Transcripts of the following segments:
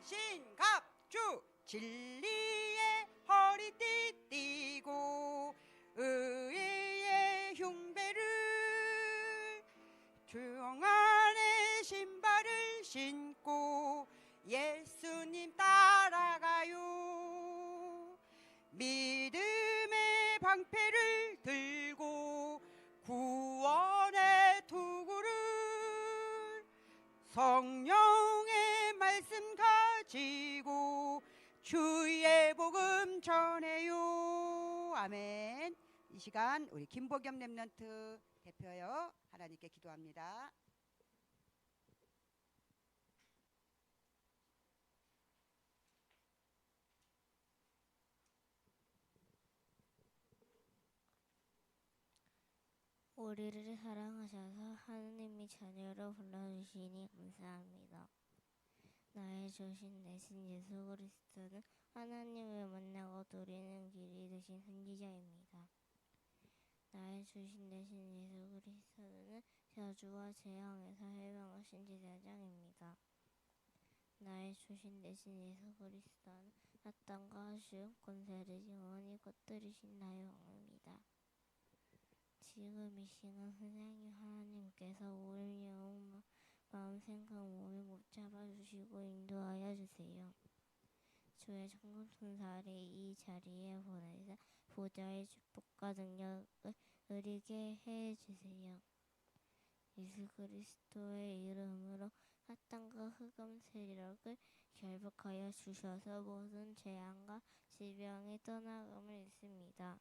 신갑주 진리의 허리띠 띠고 의의 흉배를 주 안에 신발을 신고 예수님 따라가요. 믿음의 방패를 들고 구원의 투구를 성령의 말씀 가지고 주의 복음 전해요. 아멘. 이 시간 우리 김복겸 랩런트 대표여 하나님께 기도합니다. 우리를 사랑하셔서 하느님이 자녀로 불러주시니 감사합니다. 나의 주신 대신 예수 그리스도는 하나님을 만나고 누리는 길이 되신 선지자입니다. 나의 주신 대신 예수 그리스도는 저주와 재앙에서 해방하신 제사장입니다. 나의 주신 대신 예수 그리스도는 사탄과 시험 권세를 영원히 꺼뜨리신 나의 왕입니다. 지금 이 시간 선생님 하나님께서 우리 영혼, 마음, 생각, 몸을 붙잡아 주시고 인도하여 주세요. 주의 천군 천사를 이 자리에 보내사 보좌의 축복과 능력을 누리게 해 주세요. 예수 그리스도의 이름으로 사탄과 흑암 세력을 결박하여 주셔서 모든 재앙과 질병이 떠나감을 믿습니다.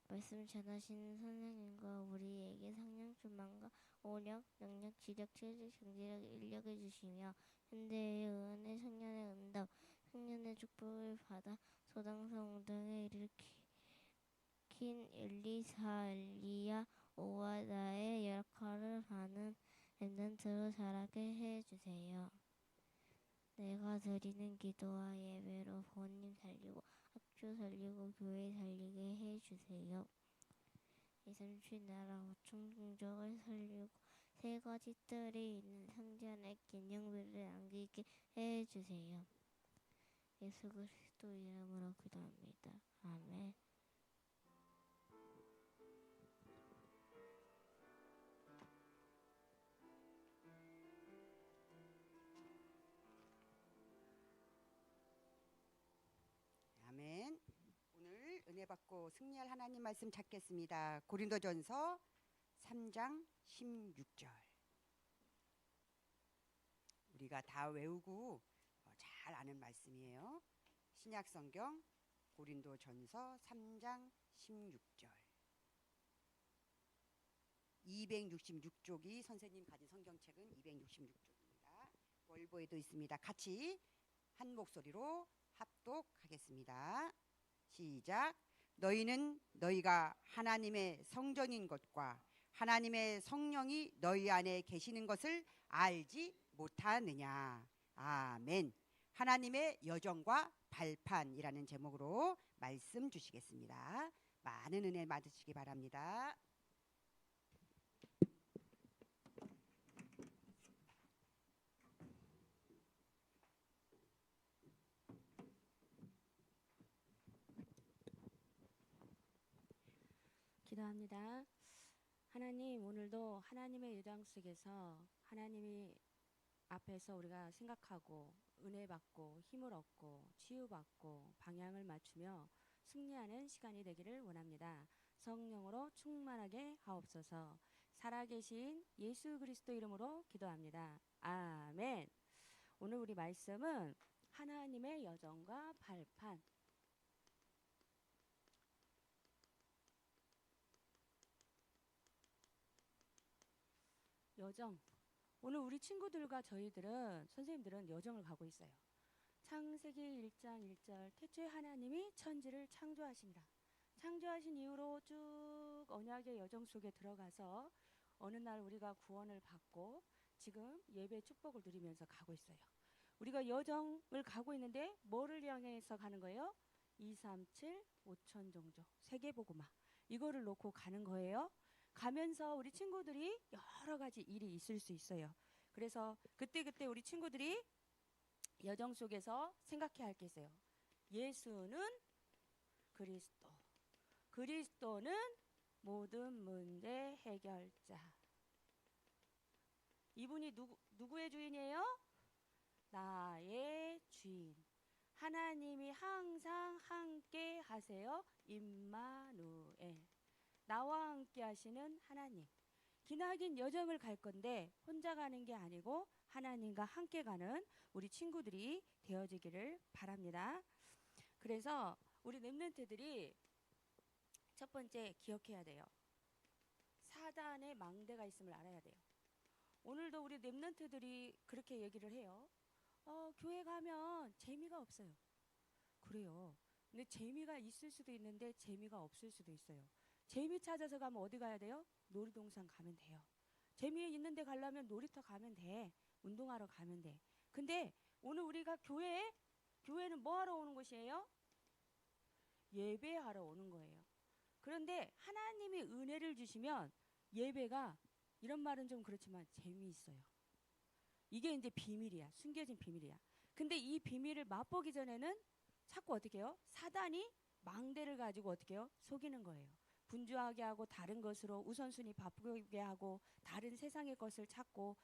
말씀 전하시는 선생님과 우리에게 성령 충만과 오력, 능력, 지력, 체질, 경제력, 인력을 주시며 현대의 은혜, 청년의 응답, 청년의 축복을 받아 소당성 등을 일으킨 엘리사, 엘리야, 오바다의 역할을 하는 랩런트로 자라게 해주세요. 내가 드리는 기도와 예배로 부모님 살리고 학교 살리고 교회 살리게 해주세요. 이삼칠 나라 오총 종족을 살리고 세 가지 뜰이 있는 성전의 기념비를 남기게 해주세요. 예수 그리스도 이름으로 기도합니다. 아멘. 아멘. 오늘 은혜 받고 승리할 하나님 말씀 찾겠습니다. 고린도전서 3장 16절. 우리가 다 외우고 잘 아는 말씀이에요. 신약성경 고린도전서 3장 16절. 266쪽이 선생님 가진 성경책은 266쪽입니다. 월보에도 있습니다. 같이 한 목소리로 합독하겠습니다. 시작. 너희는 너희가 하나님의 성전인 것과 하나님의 성령이 너희 안에 계시는 것을 알지 못하느냐. 아멘. 하나님의 여정과 발판이라는 제목으로 말씀 주시겠습니다. 많은 은혜 받으시기 바랍니다. 기도합니다. 하나님, 오늘도 하나님의 유당 속에서 하나님이 앞에서 우리가 생각하고 은혜 받고 힘을 얻고 치유받고 방향을 맞추며 승리하는 시간이 되기를 원합니다. 성령으로 충만하게 하옵소서. 살아계신 예수 그리스도 이름으로 기도합니다. 아멘. 오늘 우리 말씀은 하나님의 여정과 발판. 여정. 오늘 우리 친구들과 저희들은 선생님들은 여정을 가고 있어요. 창세기 1장 1절 태초에 하나님이 천지를 창조하신다. 창조하신 이후로 쭉 언약의 여정 속에 들어가서 어느 날 우리가 구원을 받고 지금 예배 축복을 누리면서 가고 있어요. 우리가 여정을 가고 있는데 뭐를 향해서 가는 거예요? 237 5천 종족 세계복음화 이거를 놓고 가는 거예요. 가면서 우리 친구들이 여러 가지 일이 있을 수 있어요. 그래서 그때그때 우리 친구들이 여정 속에서 생각해야 할 게 있어요. 예수는 그리스도. 그리스도는 모든 문제 해결자. 이분이 누구의 주인이에요? 나의 주인. 하나님이 항상 함께 하세요. 임마누엘. 나와 함께 하시는 하나님. 기나긴 여정을 갈 건데 혼자 가는 게 아니고 하나님과 함께 가는 우리 친구들이 되어지기를 바랍니다. 그래서 우리 렘넌트들이 첫 번째 기억해야 돼요. 사단의 망대가 있음을 알아야 돼요. 오늘도 우리 렘넌트들이 그렇게 얘기를 해요. 교회 가면 재미가 없어요. 그래요. 근데 재미가 있을 수도 있는데 재미가 없을 수도 있어요. 재미 찾아서 가면 어디 가야 돼요? 놀이동산 가면 돼요. 재미 있는 데 가려면 놀이터 가면 돼. 운동하러 가면 돼. 근데 오늘 우리가 교회는 뭐 하러 오는 곳이에요? 예배하러 오는 거예요. 그런데 하나님이 은혜를 주시면 예배가, 이런 말은 좀 그렇지만 재미있어요. 이게 이제 비밀이야. 숨겨진 비밀이야. 근데 이 비밀을 맛보기 전에는 자꾸 어떻게 해요? 사단이 망대를 가지고 어떻게 해요? 속이는 거예요. 분주하게 하고 다른 것으로 우선순위 바꾸게 하고 다른 세상의 것을 찾고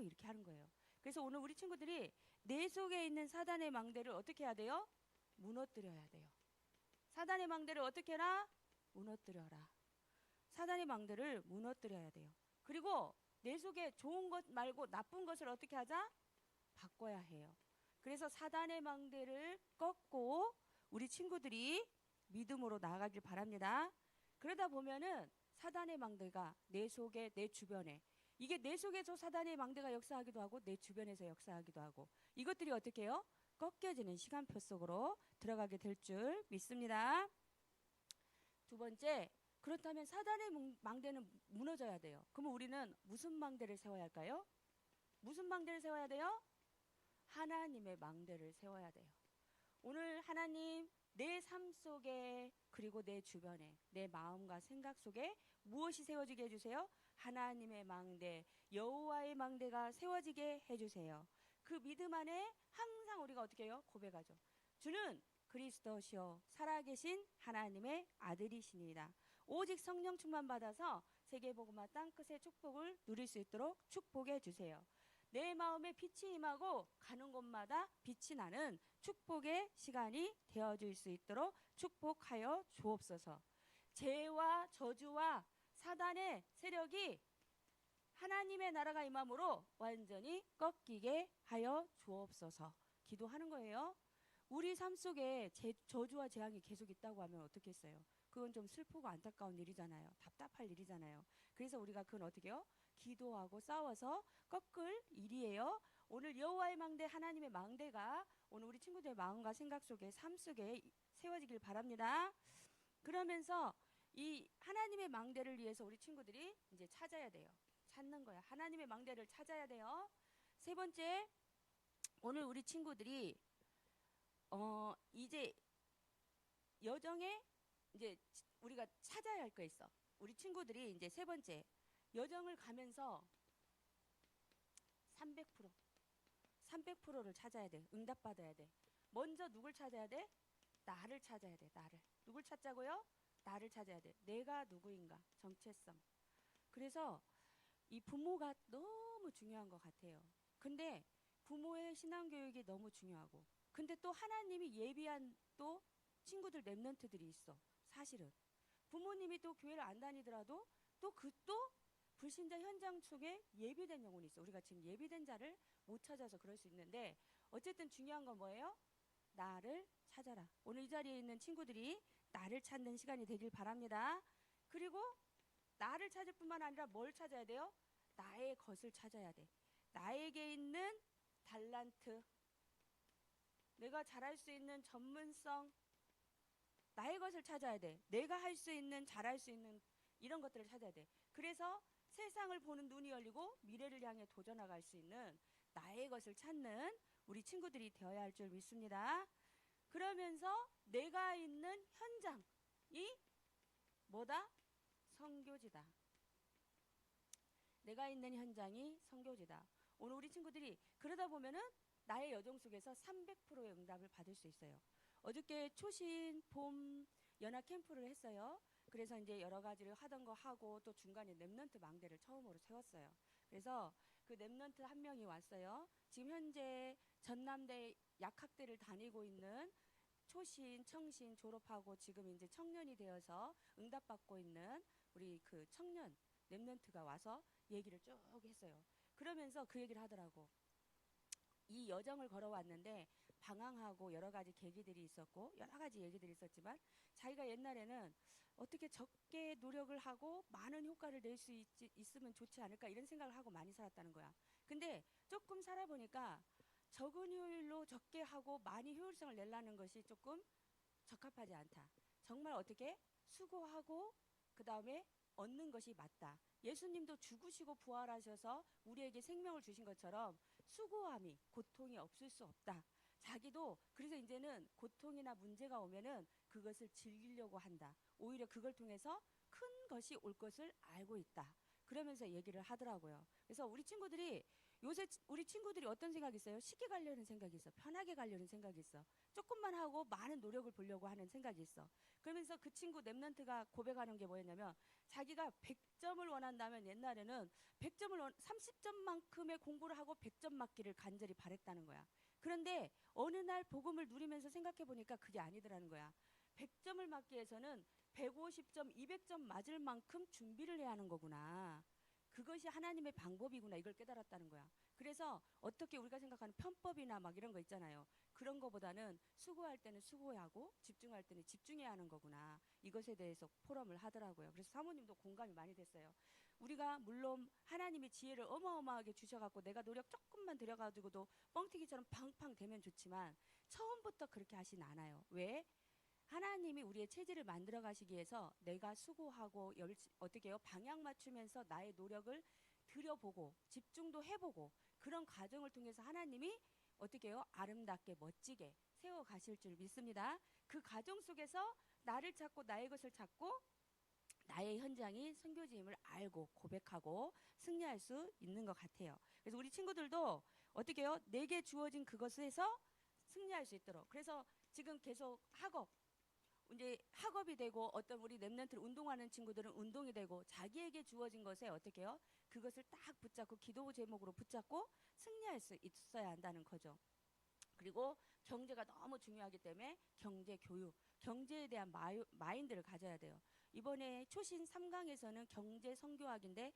이렇게 하는 거예요. 그래서 오늘 우리 친구들이 내 속에 있는 사단의 망대를 어떻게 해야 돼요? 무너뜨려야 돼요. 사단의 망대를 어떻게 해라? 무너뜨려라. 사단의 망대를 무너뜨려야 돼요. 그리고 내 속에 좋은 것 말고 나쁜 것을 어떻게 하자? 바꿔야 해요. 그래서 사단의 망대를 꺾고 우리 친구들이 믿음으로 나아가길 바랍니다. 그러다 보면은 사단의 망대가 내 속에, 내 주변에, 이게 내 속에서 사단의 망대가 역사하기도 하고 내 주변에서 역사하기도 하고, 이것들이 어떻게 해요? 꺾여지는 시간표 속으로 들어가게 될 줄 믿습니다. 두 번째, 그렇다면 사단의 망대는 무너져야 돼요. 그러면 우리는 무슨 망대를 세워야 할까요? 무슨 망대를 세워야 돼요? 하나님의 망대를 세워야 돼요. 오늘 하나님, 내 삶 속에 그리고 내 주변에 내 마음과 생각 속에 무엇이 세워지게 해주세요? 하나님의 망대, 여호와의 망대가 세워지게 해주세요. 그 믿음 안에 항상 우리가 어떻게 해요? 고백하죠. 주는 그리스도시요 살아계신 하나님의 아들이시니이다. 오직 성령 충만 받아서 세계복음화 땅끝의 축복을 누릴 수 있도록 축복해 주세요. 내 마음에 빛이 임하고 가는 곳마다 빛이 나는 축복의 시간이 되어줄 수 있도록 축복하여 주옵소서. 죄와 저주와 사단의 세력이 하나님의 나라가 임함으로 완전히 꺾이게 하여 주옵소서. 기도하는 거예요. 우리 삶 속에 저주와 재앙이 계속 있다고 하면 어떻겠어요? 그건 좀 슬프고 안타까운 일이잖아요. 답답할 일이잖아요. 그래서 우리가 그건 어떻게 해요? 기도하고 싸워서 꺾을 일이에요. 오늘 여호와의 망대, 하나님의 망대가 오늘 우리 친구들의 마음과 생각 속에, 삶 속에 세워지길 바랍니다. 그러면서 이 하나님의 망대를 위해서 우리 친구들이 이제 찾아야 돼요. 찾는 거야. 하나님의 망대를 찾아야 돼요. 세 번째, 오늘 우리 친구들이 이제 여정에 이제 우리가 찾아야 할 거 있어. 우리 친구들이 이제 세 번째, 여정을 가면서 300%를 찾아야 돼. 응답받아야 돼. 먼저 누굴 찾아야 돼? 나를 찾아야 돼. 나를. 누굴 찾자고요? 나를 찾아야 돼. 내가 누구인가? 정체성. 그래서 이 부모가 너무 중요한 것 같아요. 근데 부모의 신앙교육이 너무 중요하고, 근데 또 하나님이 예비한 또 친구들 렘넌트들이 있어. 사실은 부모님이 또 교회를 안 다니더라도 또 불신자 현장 속에 예비된 영혼이 있어. 우리가 지금 예비된 자를 못 찾아서 그럴 수 있는데, 어쨌든 중요한 건 뭐예요? 나를 찾아라. 오늘 이 자리에 있는 친구들이 나를 찾는 시간이 되길 바랍니다. 그리고 나를 찾을 뿐만 아니라 뭘 찾아야 돼요? 나의 것을 찾아야 돼. 나에게 있는 달란트, 내가 잘할 수 있는 전문성, 나의 것을 찾아야 돼. 내가 할 수 있는, 잘할 수 있는 이런 것들을 찾아야 돼. 그래서 세상을 보는 눈이 열리고 미래를 향해 도전나갈 수 있는 나의 것을 찾는 우리 친구들이 되어야 할 줄 믿습니다. 그러면서 내가 있는 현장이 뭐다? 선교지다. 내가 있는 현장이 선교지다. 오늘 우리 친구들이 그러다 보면은 나의 여정 속에서 300%의 응답을 받을 수 있어요. 어저께 초신 봄 연합 캠프를 했어요. 그래서 이제 여러 가지를 하던 거 하고 또 중간에 랩넌트 망대를 처음으로 세웠어요. 그래서 그 랩넌트 한 명이 왔어요. 지금 현재 전남대 약학대를 다니고 있는 초신, 청신 졸업하고 지금 이제 청년이 되어서 응답받고 있는 우리 그 청년 랩넌트가 와서 얘기를 쭉 했어요. 그러면서 그 얘기를 하더라고. 이 여정을 걸어왔는데 방황하고 여러 가지 계기들이 있었고 여러 가지 얘기들이 있었지만 자기가 옛날에는 어떻게 적게 노력을 하고 많은 효과를 낼 수 있으면 좋지 않을까 이런 생각을 하고 많이 살았다는 거야. 근데 조금 살아보니까 적은 효율로 적게 하고 많이 효율성을 내려는 것이 조금 적합하지 않다. 정말 어떻게 수고하고 그 다음에 얻는 것이 맞다. 예수님도 죽으시고 부활하셔서 우리에게 생명을 주신 것처럼 수고함이 고통이 없을 수 없다. 자기도 그래서 이제는 고통이나 문제가 오면은 그것을 즐기려고 한다. 오히려 그걸 통해서 큰 것이 올 것을 알고 있다. 그러면서 얘기를 하더라고요. 그래서 우리 친구들이 요새 우리 친구들이 어떤 생각이 있어요? 쉽게 가려는 생각이 있어. 편하게 가려는 생각이 있어. 조금만 하고 많은 노력을 보려고 하는 생각이 있어. 그러면서 그 친구 랩넌트가 고백하는 게 뭐였냐면 자기가 100점을 원한다면 옛날에는 30점만큼의 공부를 하고 100점 맞기를 간절히 바랬다는 거야. 그런데 어느 날 복음을 누리면서 생각해 보니까 그게 아니더라는 거야. 100점을 맞기 위해서는 150점, 200점 맞을 만큼 준비를 해야 하는 거구나. 그것이 하나님의 방법이구나 이걸 깨달았다는 거야. 그래서 어떻게 우리가 생각하는 편법이나 막 이런 거 있잖아요. 그런 거보다는 수고할 때는 수고하고 집중할 때는 집중해야 하는 거구나. 이것에 대해서 포럼을 하더라고요. 그래서 사모님도 공감이 많이 됐어요. 우리가 물론 하나님이 지혜를 어마어마하게 주셔갖고 내가 노력 조금만 들여가지고도 뻥튀기처럼 팡팡 되면 좋지만 처음부터 그렇게 하진 않아요. 왜? 하나님이 우리의 체질을 만들어 가시기 위해서 내가 수고하고 어떻게 해요? 방향 맞추면서 나의 노력을 들여보고 집중도 해보고 그런 과정을 통해서 하나님이 어떻게 해요? 아름답게 멋지게 세워 가실 줄 믿습니다. 그 과정 속에서 나를 찾고 나의 것을 찾고 나의 현장이 선교지임을 알고 고백하고 승리할 수 있는 것 같아요. 그래서 우리 친구들도 어떻게 해요? 내게 주어진 그것에서 승리할 수 있도록. 그래서 지금 계속 이제 학업이 되고 어떤 우리 랩런트를 운동하는 친구들은 운동이 되고 자기에게 주어진 것에 어떻게 해요? 그것을 딱 붙잡고 기도 제목으로 붙잡고 승리할 수 있어야 한다는 거죠. 그리고 경제가 너무 중요하기 때문에 경제 교육, 경제에 대한 마인드를 가져야 돼요. 이번에 초신 3강에서는 경제 선교학인데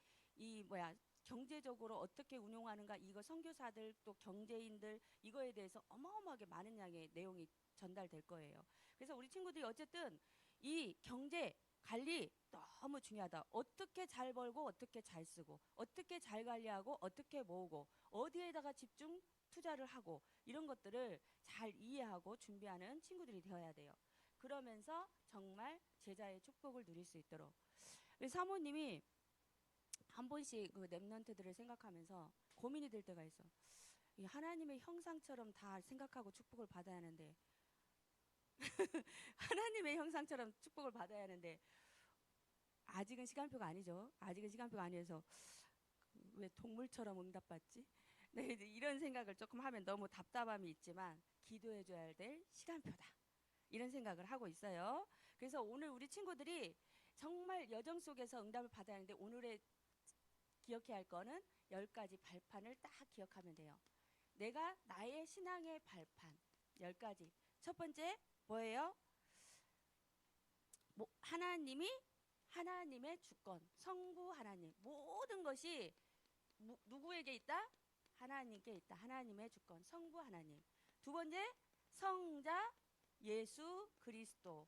경제적으로 어떻게 운용하는가 이거 선교사들 또 경제인들 이거에 대해서 어마어마하게 많은 양의 내용이 전달될 거예요. 그래서 우리 친구들이 어쨌든 이 경제 관리 너무 중요하다. 어떻게 잘 벌고 어떻게 잘 쓰고 어떻게 잘 관리하고 어떻게 모으고 어디에다가 집중 투자를 하고 이런 것들을 잘 이해하고 준비하는 친구들이 되어야 돼요. 그러면서 정말 제자의 축복을 누릴 수 있도록. 사모님이 한 번씩 그 랩런트들을 생각하면서 고민이 될 때가 있어. 이 하나님의 형상처럼 다 생각하고 축복을 받아야 하는데 하나님의 형상처럼 축복을 받아야 하는데 아직은 시간표가 아니죠. 아직은 시간표가 아니어서 왜 동물처럼 응답받지? 네, 이런 생각을 조금 하면 너무 답답함이 있지만 기도해줘야 될 시간표다. 이런 생각을 하고 있어요. 그래서 오늘 우리 친구들이 정말 여정 속에서 응답을 받아야 하는데 오늘의 기억해야 할 거는 10가지 발판을 딱 기억하면 돼요. 내가 나의 신앙의 발판 10가지. 첫 번째 뭐예요? 하나님의 주권, 성부 하나님. 모든 것이 누구에게 있다? 하나님께 있다. 하나님의 주권, 성부 하나님. 두 번째, 성자 예수 그리스도.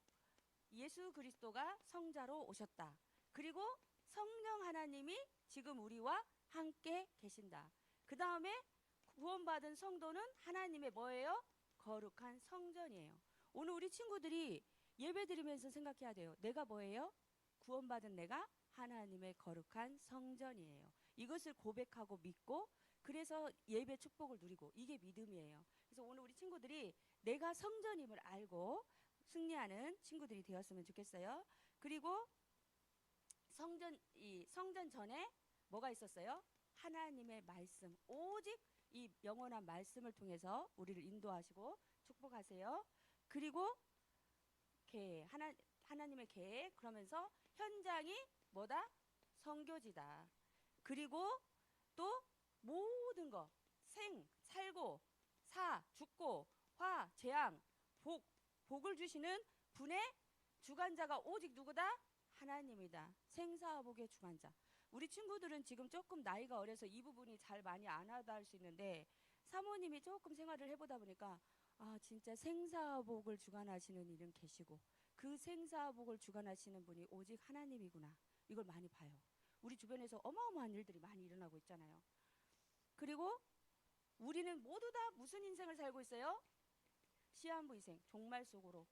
예수 그리스도가 성자로 오셨다. 그리고 성령 하나님이 지금 우리와 함께 계신다. 그 다음에 구원받은 성도는 하나님의 뭐예요? 거룩한 성전이에요. 오늘 우리 친구들이 예배 드리면서 생각해야 돼요. 내가 뭐예요? 구원받은 내가 하나님의 거룩한 성전이에요. 이것을 고백하고 믿고 그래서 예배 축복을 누리고 이게 믿음이에요. 그래서 오늘 우리 친구들이 내가 성전임을 알고 승리하는 친구들이 되었으면 좋겠어요. 그리고 성전 전에 뭐가 있었어요? 하나님의 말씀, 오직 이 영원한 말씀을 통해서 우리를 인도하시고 축복하세요. 그리고 계획, 하나님의 계획, 그러면서 현장이 뭐다? 선교지다. 그리고 또 모든 거, 생, 살고, 사, 죽고, 화, 재앙, 복을 주시는 분의 주관자가 오직 누구다? 하나님이다. 생사복의 주관자. 우리 친구들은 지금 조금 나이가 어려서 이 부분이 잘 많이 안 와닿을 수 있는데, 사모님이 조금 생활을 해보다 보니까 아, 진짜 생사복을 주관하시는 이는 계시고 그 생사복을 주관하시는 분이 오직 하나님이구나. 이걸 많이 봐요. 우리 주변에서 어마어마한 일들이 많이 일어나고 있잖아요. 그리고 우리는 모두 다 무슨 인생을 살고 있어요? 시한부 인생, 종말 속으로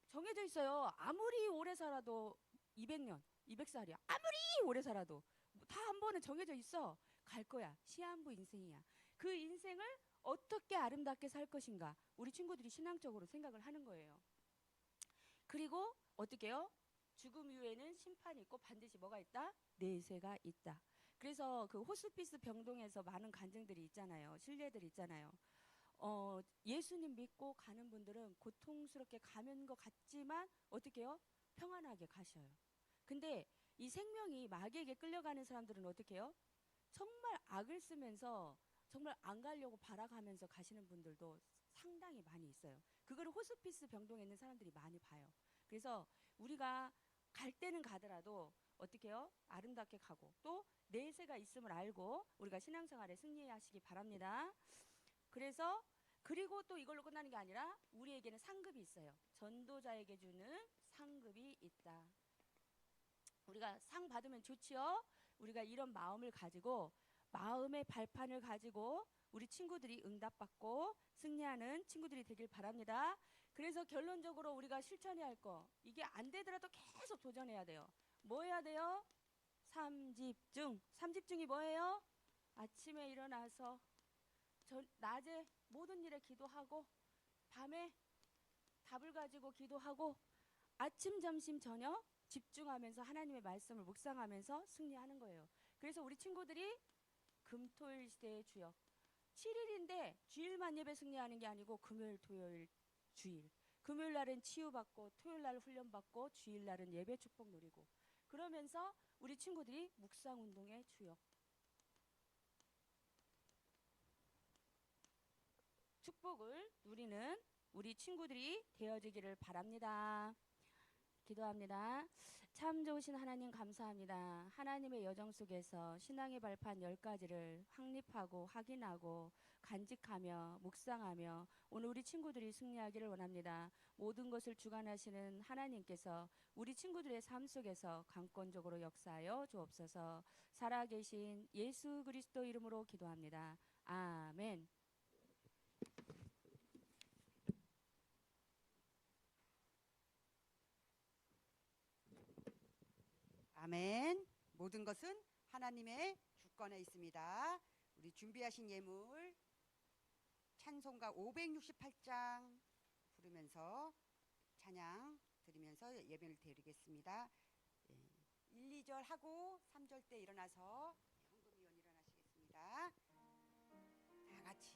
정해져 있어요. 아무리 오래 살아도 200년, 200살이야. 아무리 오래 살아도 다 한 번은 정해져 있어. 갈 거야. 시한부 인생이야. 그 인생을 어떻게 아름답게 살 것인가, 우리 친구들이 신앙적으로 생각을 하는 거예요. 그리고 어떻게 해요? 죽음 이후에는 심판이 있고 반드시 뭐가 있다? 내세가 있다. 그래서 그 호스피스 병동에서 많은 간증들이 있잖아요. 신뢰들이 있잖아요. 예수님 믿고 가는 분들은 고통스럽게 가는 것 같지만 어떻게 해요? 평안하게 가셔요. 근데 이 생명이 마귀에게 끌려가는 사람들은 어떻게 해요? 정말 악을 쓰면서 정말 안 가려고 바라가면서 가시는 분들도 상당히 많이 있어요. 그거를 호스피스 병동에 있는 사람들이 많이 봐요. 그래서 우리가 갈 때는 가더라도 어떻게 해요? 아름답게 가고 또 내세가 있음을 알고 우리가 신앙생활에 승리하시기 바랍니다. 그래서 그리고 또 이걸로 끝나는 게 아니라 우리에게는 상급이 있어요. 전도자에게 주는 상급이 있다. 우리가 상 받으면 좋지요. 우리가 이런 마음을 가지고, 마음의 발판을 가지고 우리 친구들이 응답받고 승리하는 친구들이 되길 바랍니다. 그래서 결론적으로 우리가 실천해야 할 거, 이게 안 되더라도 계속 도전해야 돼요. 뭐 해야 돼요? 삼집중. 삼집중이 뭐예요? 아침에 일어나서 낮에 모든 일에 기도하고, 밤에 답을 가지고 기도하고, 아침, 점심, 저녁 집중하면서 하나님의 말씀을 묵상하면서 승리하는 거예요. 그래서 우리 친구들이 금토일 시대의 주역, 7일인데 주일만 예배 승리하는 게 아니고 금요일, 토요일, 주일, 금요일 날은 치유받고 토요일 날 훈련받고 주일 날은 예배 축복 누리고, 그러면서 우리 친구들이 묵상운동의 주역, 축복을 누리는 우리 친구들이 되어지기를 바랍니다. 기도합니다. 참 좋으신 하나님 감사합니다. 하나님의 여정 속에서 신앙의 발판 10가지를 확립하고 확인하고 간직하며 묵상하며 오늘 우리 친구들이 승리하기를 원합니다. 모든 것을 주관하시는 하나님께서 우리 친구들의 삶 속에서 강권적으로 역사하여 주옵소서. 살아계신 예수 그리스도 이름으로 기도합니다. 아멘. 아멘. 모든 것은 하나님의 주권에 있습니다. 우리 준비하신 예물 찬송가 568장 부르면서 찬양 드리면서 예배를 드리겠습니다. 1, 2절 하고 3절 때 일어나서 헌금위원 일어나시겠습니다. 다 같이.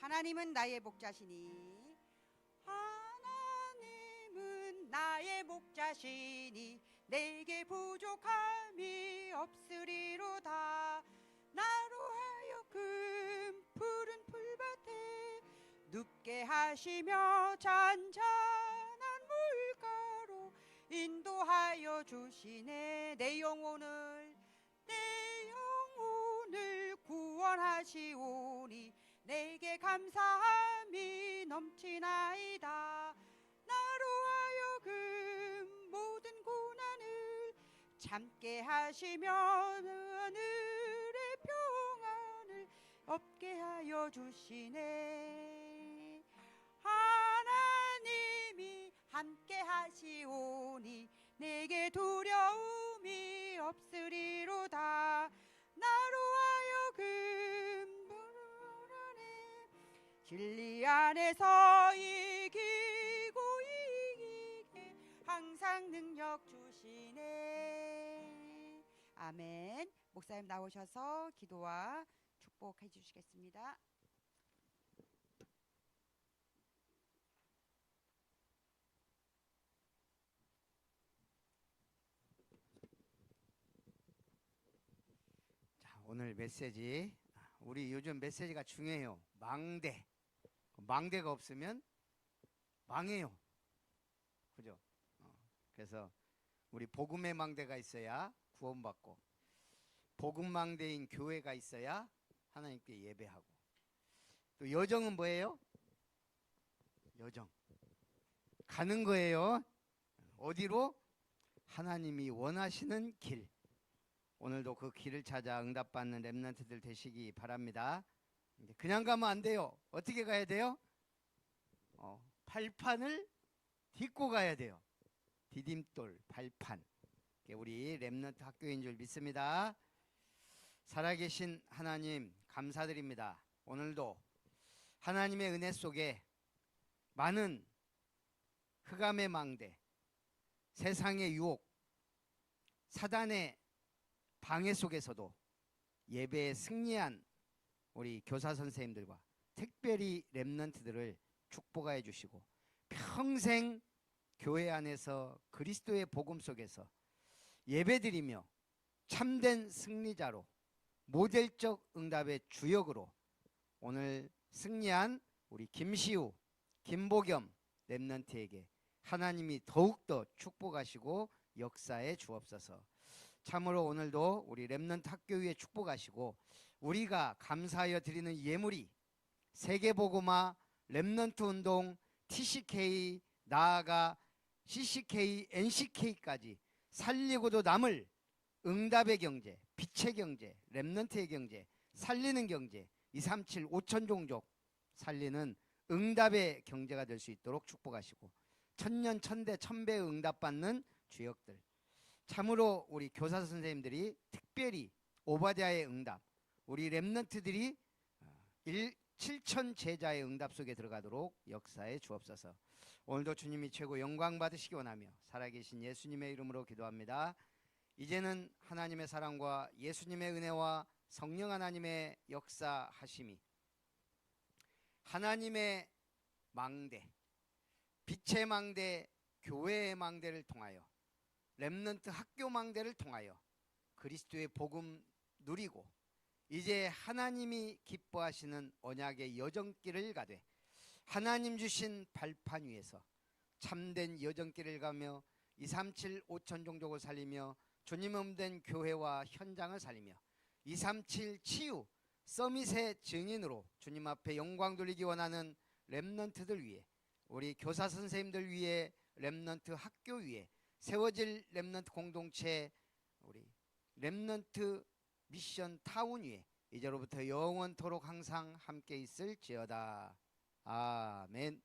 하나님은 나의 목자시니, 하나님은 나의 목자시니 내게 부족함이 없으리로다. 나로 하여금 푸른 풀밭에 눕게 하시며 잔잔한 물가로 인도하여 주시네. 내 영혼을 구원하시오니 내게 감사함이 넘치나이다. 나로 하여금 모든 고난을 참게 하시며 하늘의 평안을 얻게 하여 주시네. 하나님이 함께 하시오니 내게 두려움이 없으리로다. 나로 하여금 진리 안에서 이기고 이기게 능력 주시네. 아멘. 목사님 나오셔서 기도와 축복해 주시겠습니다. 자, 오늘 메시지, 우리 요즘 메시지가 중요해요. 망대. 망대가 없으면 망해요. 그죠? 그래서 우리 복음의 망대가 있어야 구원받고, 복음 망대인 교회가 있어야 하나님께 예배하고, 또 여정은 뭐예요? 여정. 가는 거예요. 어디로? 하나님이 원하시는 길. 오늘도 그 길을 찾아 응답받는 렘넌트들 되시기 바랍니다. 그냥 가면 안 돼요. 어떻게 가야 돼요? 발판을 딛고 가야 돼요. 디딤돌, 발판. 우리 렘넌트 학교인 줄 믿습니다. 살아계신 하나님 감사드립니다. 오늘도 하나님의 은혜 속에 많은 흑암의 망대, 세상의 유혹, 사단의 방해 속에서도 예배에 승리한 우리 교사 선생님들과 특별히 렘넌트들을 축복하여 주시고, 평생 교회 안에서 그리스도의 복음 속에서 예배드리며 참된 승리자로, 모델적 응답의 주역으로 오늘 승리한 우리 김시우, 김보겸 렘넌트에게 하나님이 더욱더 축복하시고 역사에 주옵소서. 참으로 오늘도 우리 렘넌트 학교 위에 축복하시고, 우리가 감사하여 드리는 예물이 세계복음화, 렘넌트 운동, TCK, 나아가 CCK, NCK까지 살리고도 남을 응답의 경제, 빛의 경제, 렘넌트의 경제, 살리는 경제, 237 5천 종족 살리는 응답의 경제가 될 수 있도록 축복하시고, 천년 천대 천배 응답받는 주역들, 참으로 우리 교사 선생님들이 특별히 오바댜의 응답, 우리 렘넌트들이 7천 제자의 응답 속에 들어가도록 역사에 주옵소서. 오늘도 주님이 최고 영광 받으시기 원하며 살아계신 예수님의 이름으로 기도합니다. 이제는 하나님의 사랑과 예수님의 은혜와 성령 하나님의 역사하심이, 하나님의 망대, 빛의 망대, 교회의 망대를 통하여, 렘넌트 학교 망대를 통하여 그리스도의 복음 누리고, 이제 하나님이 기뻐하시는 언약의 여정길을 가되 하나님 주신 발판 위에서 참된 여정길을 가며 237 5천 종족을 살리며 주님 없는 교회와 현장을 살리며 237 치유 서밋의 증인으로 주님 앞에 영광 돌리기 원하는 렘넌트들 위해, 우리 교사 선생님들 위해, 렘넌트 학교 위에 세워질 렘넌트 공동체, 우리 렘넌트 미션 타운 위에 이제로부터 영원토록 항상 함께 있을지어다. 아멘.